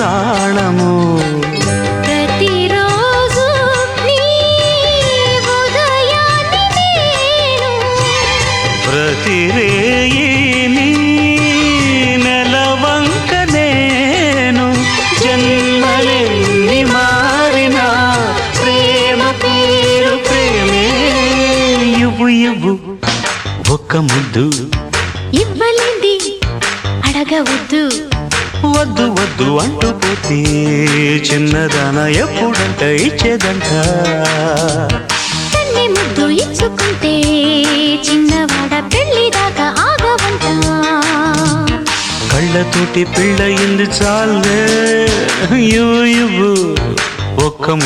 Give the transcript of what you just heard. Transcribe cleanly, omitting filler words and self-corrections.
ప్రాణము ప్రతిరోజు నీ ఉదయాన్ని నేను ప్రతి రేయి నీ నెలవంక నేను జన్మలెన్ని మారినా ప్రేమ పేరు ప్రేమే ఇవ్వు ఇవ్వు ఒక్క ముద్దు ఇవ్వలేంది అడగవద్దు వద్దు వద్దు అంటూ పోతే చిన్నదాన ఎప్పుడంట ఇచ్చేదంట తన్ని ముద్దు ఇచ్చుకుంటే చిన్నవాడ పెళ్లి దాకా ఆగవంట కళ్ళతోటి పెళ్ళయింది చాలే ఇవ్వు ఇవ్వు ఒక్క